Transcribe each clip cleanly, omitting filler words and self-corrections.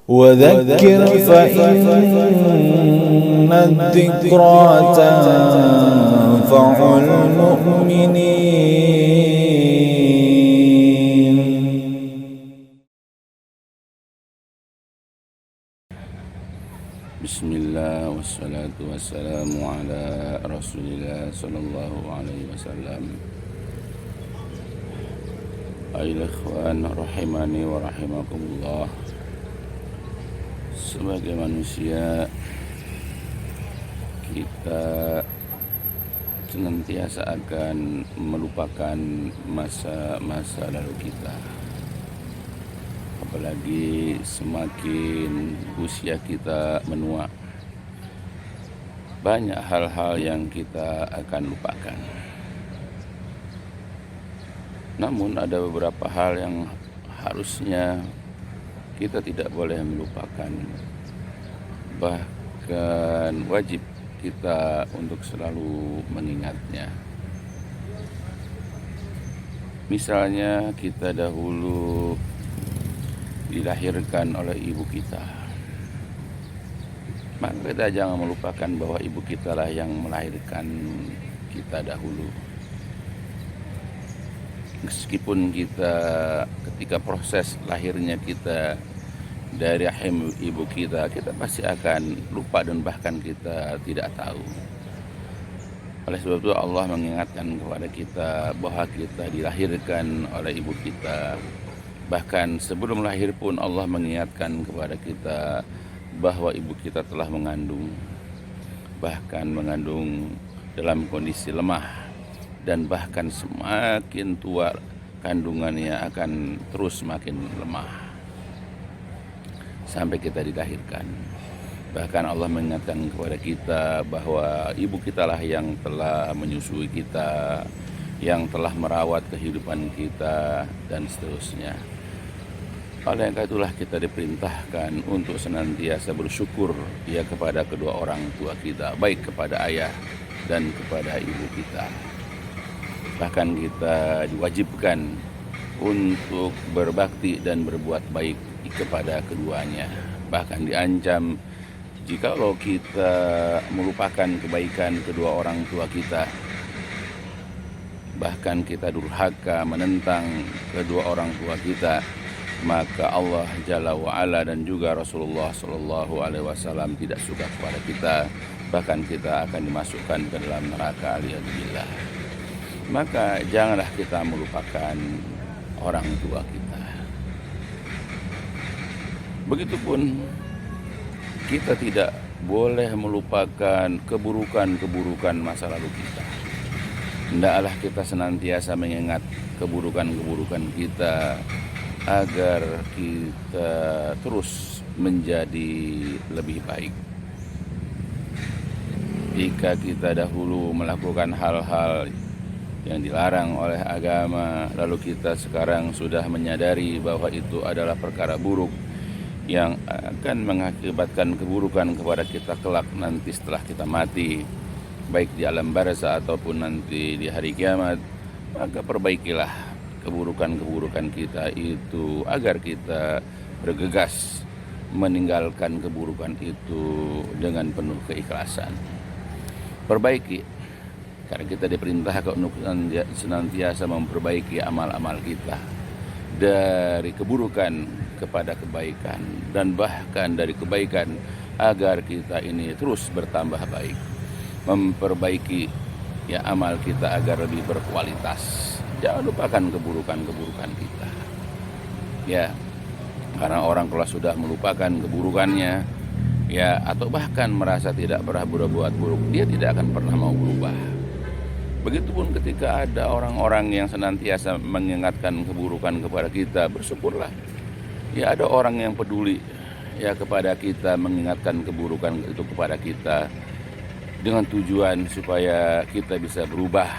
وذكر فإن الذكرى تنفع المؤمنين. Bismillah wassalatu wassalamu ala Rasulillah sallallahu alaihi wasallam. Ayolah ikhwan rahimani wa rahimakumullah. Sebagai manusia, kita senantiasa akan melupakan masa-masa lalu kita. Apalagi semakin usia kita menua, banyak hal-hal yang kita akan lupakan. Namun ada beberapa hal yang harusnya kita tidak boleh melupakan, bahkan wajib kita untuk selalu mengingatnya. Misalnya kita dahulu dilahirkan oleh ibu kita, maka kita jangan melupakan bahwa ibu kita lah yang melahirkan kita dahulu. Meskipun kita ketika proses lahirnya kita dari rahim ibu kita pasti akan lupa dan bahkan kita tidak tahu. Oleh sebab itu Allah mengingatkan kepada kita bahwa kita dilahirkan oleh ibu kita. Bahkan sebelum lahir pun Allah mengingatkan kepada kita bahwa ibu kita telah mengandung, bahkan mengandung dalam kondisi lemah. Dan bahkan semakin tua kandungannya akan terus semakin lemah sampai kita dilahirkan. Bahkan Allah mengingatkan kepada kita bahwa ibu kita lah yang telah menyusui kita, yang telah merawat kehidupan kita, dan seterusnya. Oleh karena itulah kita diperintahkan untuk senantiasa bersyukur ya kepada kedua orang tua kita, baik kepada ayah dan kepada ibu kita. Bahkan kita diwajibkan untuk berbakti dan berbuat baik kepada keduanya. Bahkan diancam jikalau kita melupakan kebaikan kedua orang tua kita, bahkan kita durhaka menentang kedua orang tua kita, maka Allah Jalla wa'ala dan juga Rasulullah Sallallahu Alaihi Wasallam tidak suka kepada kita. Bahkan kita akan dimasukkan ke dalam neraka, aliyadzubillah. Maka janganlah kita melupakan orang tua kita. Begitupun kita tidak boleh melupakan keburukan-keburukan masa lalu kita. Hendaklah kita senantiasa mengingat keburukan-keburukan kita agar kita terus menjadi lebih baik. Jika kita dahulu melakukan hal-hal yang dilarang oleh agama, lalu kita sekarang sudah menyadari bahwa itu adalah perkara buruk yang akan mengakibatkan keburukan kepada kita kelak nanti setelah kita mati, baik di alam barzah ataupun nanti di hari kiamat, maka perbaikilah keburukan-keburukan kita itu agar kita bergegas meninggalkan keburukan itu dengan penuh keikhlasan. Perbaiki, karena kita diperintahkan untuk senantiasa memperbaiki amal-amal kita dari keburukan kepada kebaikan, dan bahkan dari kebaikan agar kita ini terus bertambah baik. Memperbaiki ya amal kita agar lebih berkualitas. Jangan lupakan keburukan-keburukan kita. Ya, karena orang kalau sudah melupakan keburukannya, ya atau bahkan merasa tidak pernah berbuat buruk, dia tidak akan pernah mau berubah. Begitupun ketika ada orang-orang yang senantiasa mengingatkan keburukan kepada kita, bersyukurlah. Ya ada orang yang peduli ya kepada kita, mengingatkan keburukan itu kepada kita dengan tujuan supaya kita bisa berubah.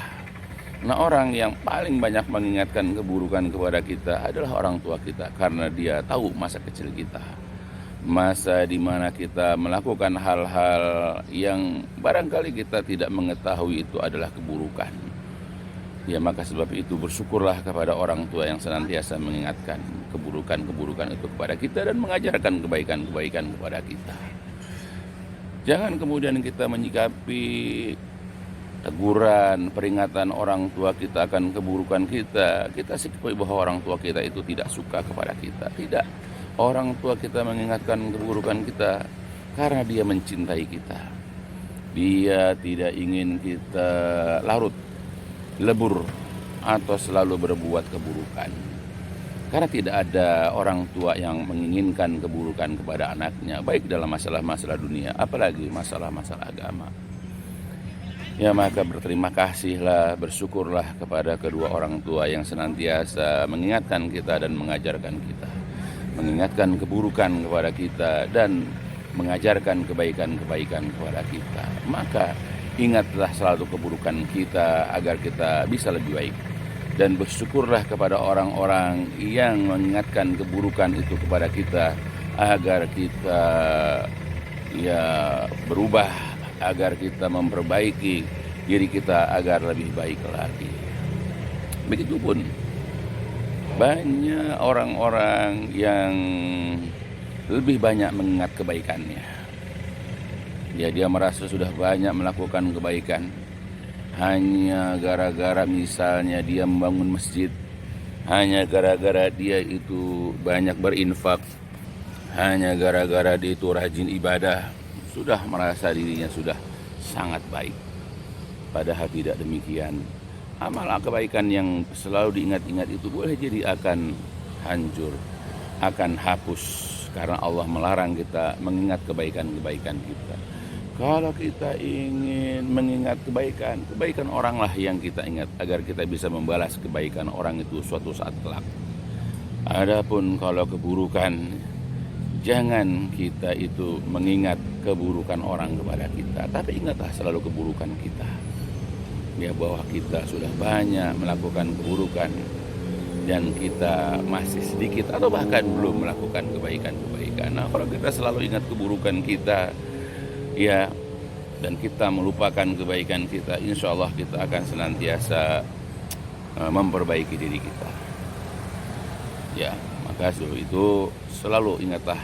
Nah, orang yang paling banyak mengingatkan keburukan kepada kita adalah orang tua kita, karena dia tahu masa kecil kita. Masa di mana kita melakukan hal-hal yang barangkali kita tidak mengetahui itu adalah keburukan. Ya, maka sebab itu bersyukurlah kepada orang tua yang senantiasa mengingatkan keburukan-keburukan itu kepada kita dan mengajarkan kebaikan-kebaikan kepada kita. Jangan kemudian kita menyikapi teguran, peringatan orang tua kita akan keburukan kita sikapi bahwa orang tua kita itu tidak suka kepada kita. Tidak. Orang tua kita mengingatkan keburukan kita karena dia mencintai kita. Dia tidak ingin kita larut, lebur, atau selalu berbuat keburukan. Karena tidak ada orang tua yang menginginkan keburukan kepada anaknya, baik dalam masalah-masalah dunia, apalagi masalah-masalah agama. Ya, maka berterima kasihlah, bersyukurlah kepada kedua orang tua yang senantiasa mengingatkan kita dan mengajarkan kita. Mengingatkan keburukan kepada kita dan mengajarkan kebaikan-kebaikan kepada kita. Maka ingatlah selalu keburukan kita agar kita bisa lebih baik. Dan bersyukurlah kepada orang-orang yang mengingatkan keburukan itu kepada kita agar kita berubah, agar kita memperbaiki diri kita agar lebih baik lagi. Begitupun banyak orang-orang yang lebih banyak mengingat kebaikannya. Ya, dia merasa sudah banyak melakukan kebaikan. Hanya gara-gara misalnya dia membangun masjid, hanya gara-gara dia itu banyak berinfak, hanya gara-gara dia itu rajin ibadah, sudah merasa dirinya sudah sangat baik. Padahal tidak demikian. Amal kebaikan yang selalu diingat-ingat itu boleh jadi akan hancur, akan hapus, karena Allah melarang kita mengingat kebaikan-kebaikan kita. Kalau kita ingin mengingat kebaikan oranglah yang kita ingat agar kita bisa membalas kebaikan orang itu suatu saat kelak. Adapun kalau keburukan, jangan kita itu mengingat keburukan orang kepada kita, tapi ingatlah selalu keburukan kita. Ya, bahwa kita sudah banyak melakukan keburukan dan kita masih sedikit atau bahkan belum melakukan kebaikan-kebaikan. Nah, kalau kita selalu ingat keburukan kita, ya, dan kita melupakan kebaikan kita, insya Allah kita akan senantiasa memperbaiki diri kita. Ya, maka sebab itu selalu ingatlah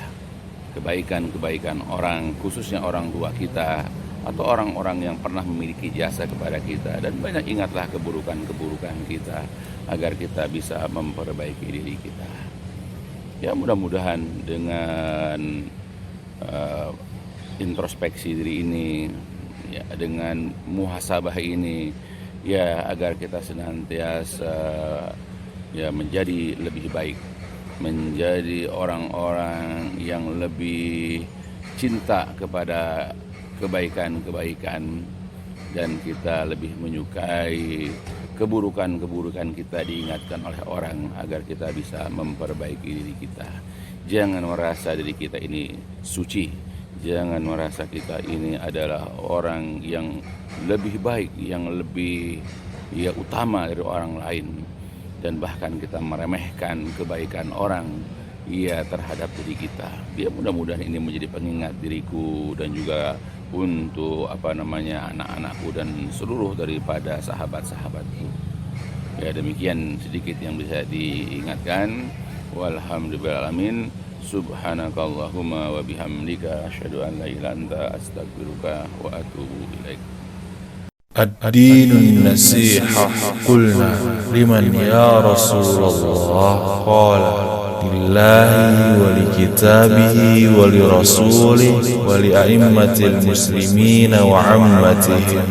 kebaikan-kebaikan orang, khususnya orang tua kita atau orang-orang yang pernah memiliki jasa kepada kita, dan banyak ingatlah keburukan-keburukan kita agar kita bisa memperbaiki diri kita. Ya, mudah-mudahan dengan introspeksi diri ini, ya, dengan muhasabah ini, ya, agar kita senantiasa menjadi lebih baik, menjadi orang-orang yang lebih cinta kepada kebaikan-kebaikan, dan kita lebih menyukai keburukan-keburukan kita diingatkan oleh orang agar kita bisa memperbaiki diri kita. Jangan merasa diri kita ini suci, jangan merasa kita ini adalah orang yang lebih baik, yang lebih utama dari orang lain, dan bahkan kita meremehkan kebaikan orang terhadap diri kita. Ya, mudah-mudahan ini menjadi pengingat diriku dan juga untuk anak-anakku dan seluruh daripada sahabat-sahabatku. Ya, demikian sedikit yang bisa diingatkan. Walhamdulillahirrahmanirrahim. Subhanakallahumma wa bihamdika asyhadu an la ilaha illa anta astaghfiruka wa atubu ilaik. الدين النصيحة قلنا لمن يا رسول الله قال لله ولكتابه ولرسوله ولأئمة المسلمين وعامتهم